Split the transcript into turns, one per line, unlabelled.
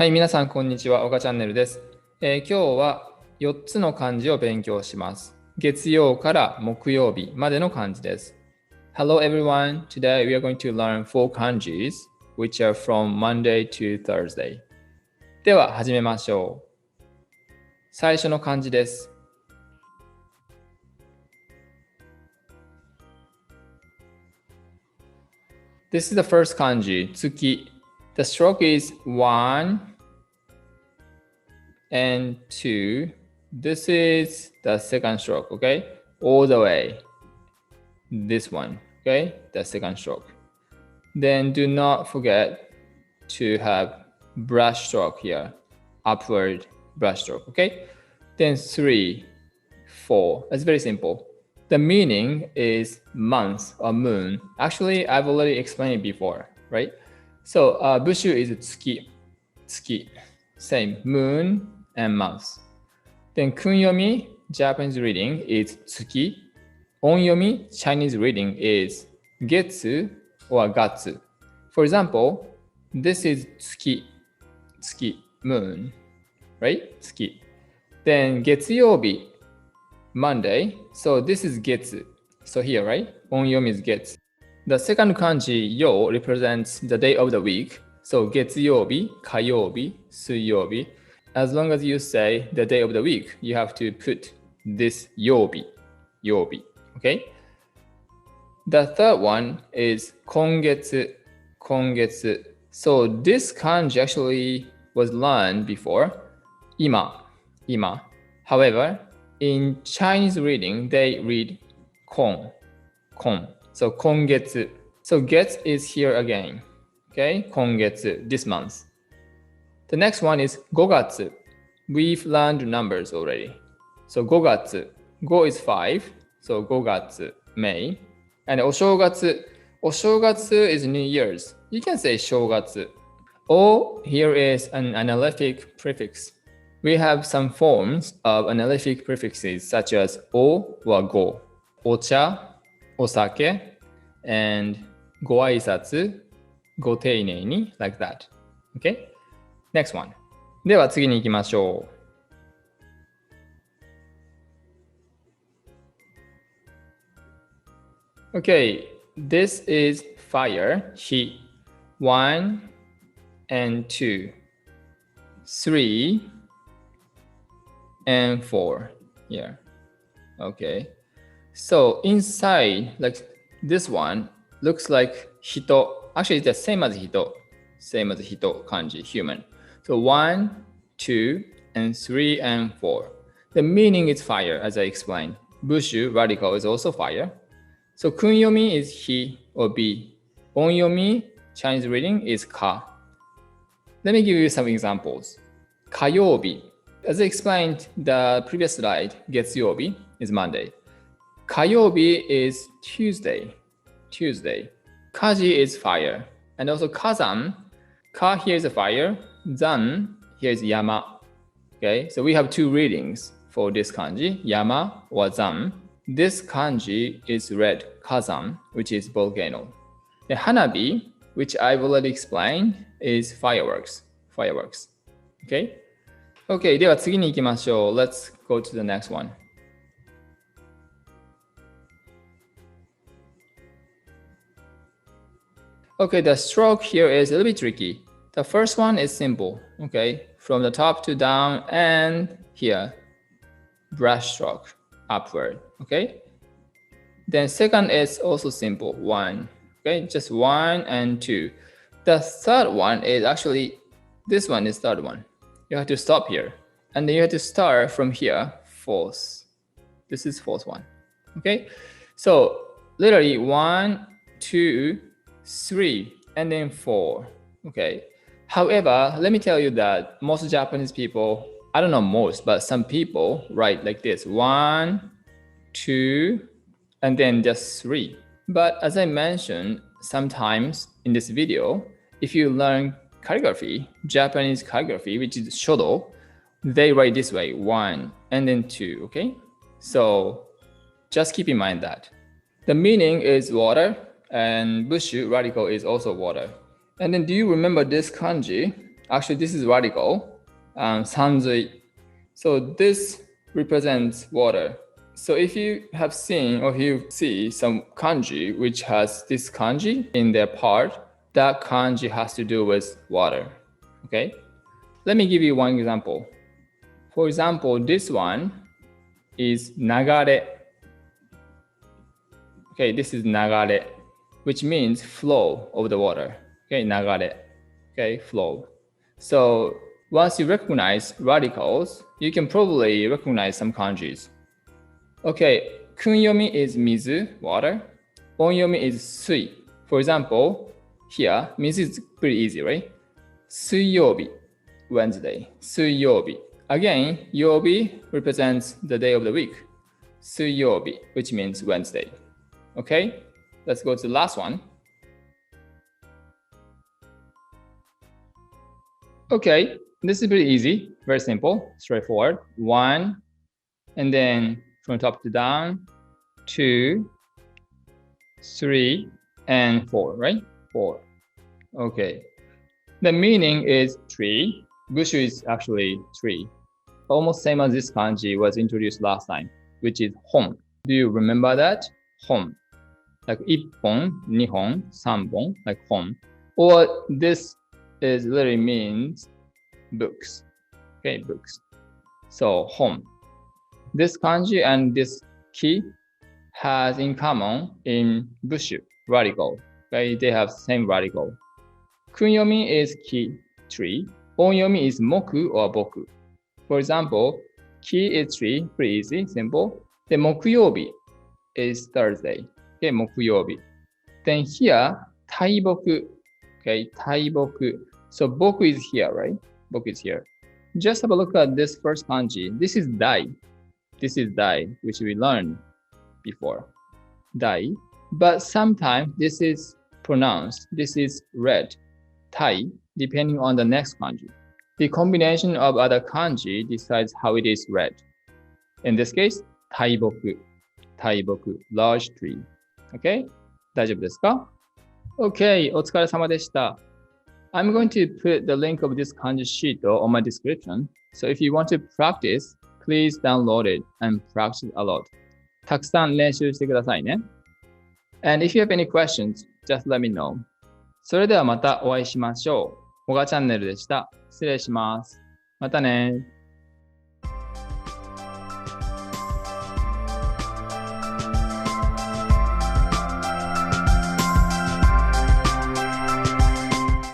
はい、皆さん、こんにちは。おがチャンネルです。今日は4つの漢字を勉強します。月曜から木曜日までの漢字です。Hello everyone. Today we are going to learn 4 kanjis, which are from Monday to Thursday. では、始めましょう。最初の漢字です。This is the first kanji, 月。The stroke is 1 and 2. This is the second stroke, okay? All the way. This one, okay? The second stroke. Then do not forget to have brush stroke here. Upward brush stroke, okay? Then 3, 4. That's very simple. The meaning is month or moon. Actually, I've already explained it before, right? So, bushu is tsuki. Tsuki. Same. Moon and month. Then kunyomi, Japanese reading, is tsuki. Onyomi, Chinese reading, is getsu or gatsu. For example, this is tsuki. Tsuki, moon. Right? Tsuki. Then getsuyobi, Monday. So this is getsu. So here, right? Onyomi is getsu. The second kanji yo represents the day of the week. So getsuyobi, kayobi, suiyobi. As long as you say the day of the week, you have to put this yobi. Yobi. Okay? The third one is kongetsu. Kongetsu. So this kanji actually was learned before. Ima. Ima. However, in Chinese reading, they read kon. Kon. So kongetsu. So get is here again. Okay? Kongetsu. This month. The next one is gogatsu. We've learned numbers already. So gogatsu. Go is 5. So gogatsu, May. And oshogatsu. Oshogatsu is New Year's. You can say shogatsu. O here is an analytic prefix. We have some forms of analytic prefixes such as o or go, ocha, osake, and goaisatsu, goteinei ni, like that. Okay? Next one. では次に行きましょう。Okay, this is fire, 火。1 and 2, 3 and 4 here. Okay. So inside, like this one, looks like hito. Actually, it's the same as hito. Same as hito kanji, human. So 1, 2, and 3 and 4. The meaning is fire, as I explained. Bushu, radical, is also fire. So kunyomi is hi or bi. Onyomi, Chinese reading, is ka. Let me give you some examples. Kayobi. As I explained the previous slide, getsuyobi is Monday. Kayobi is Tuesday. Tuesday. Kaji is fire. And also kazan. Ka here is a fire. Zan here is yama. Okay, so we have two readings for this kanji, yama or zan. This kanji is read kazan, which is volcano. The hanabi, which I've already explained, is fireworks. Fireworks. Okay? Okay, では次に行きましょう。Let's go to the next one. Okay, the stroke here is a little bit tricky. The first one is simple, okay? From the top to down and here, brush stroke, upward, okay? Then second is also simple, 1, okay? Just 1 and 2. The third one is actually, this one is third one. You have to stop here. And then you have to start from here, fourth. This is fourth one, okay? So literally 1, 2, 3, and then 4, okay? However, let me tell you that most Japanese people, I don't know most, but some people write like this, 1, 2, and then just 3. But as I mentioned, sometimes in this video, if you learn calligraphy, Japanese calligraphy, which is shodo, they write this way, 1 and then 2, okay? So just keep in mind that. The meaning is water, and bushu, radical, is also water. And then do you remember this kanji? Actually, this is radical. 山水. So this represents water. So if you have seen or if you see some kanji which has this kanji in their part, that kanji has to do with water. Okay? Let me give you one example. For example, this one is nagare. Okay, this is nagare, which means flow of the water. Okay, nagare. Okay, flow. So once you recognize radicals, you can probably recognize some kanjis. Okay, kunyomi is mizu, water. Onyomi is sui. For example, here, mizu is pretty easy, right? Suiyobi, Wednesday. Suiyobi. Again, yobi represents the day of the week. Suiyobi, which means Wednesday. Okay, let's go to the last one. Okay, this is pretty easy, very simple, straightforward. 1, and then from top to down, 2, 3, and 4, right? 4. Okay. The meaning is tree. Bushu is actually tree. Almost same as this kanji was introduced last time, which is hon. Do you remember that? Hon. Like 1本, 2本, 3本, like hon. Or this is literally means books. Okay, books. So hon. This kanji and this ki has in common in bushu, radical. Okay, they have same radical. Kunyomi is ki, tree. Onyomi is moku or boku. For example, ki is tree, pretty easy, simple. Then mokuyobi is Thursday. Okay, mokuyobi. Then here, taiboku. Okay, taiboku. So boku is here, right? Boku is here. Just have a look at this first kanji. This is dai. This is dai, which we learned before. Dai. But sometimes this is pronounced. This is read. Tai, depending on the next kanji. The combination of other kanji decides how it is read. In this case, taiboku. Taiboku, large tree. Okay? 大丈夫ですか? Okay, お疲れ様でした. I'm going to put the link of this kanji sheet on my description. So if you want to practice, please download it and practice a lot. たくさん練習してくださいね. And if you have any questions, just let me know. それではまたお会いしましょう。おがチャンネルでした。失礼します。またね。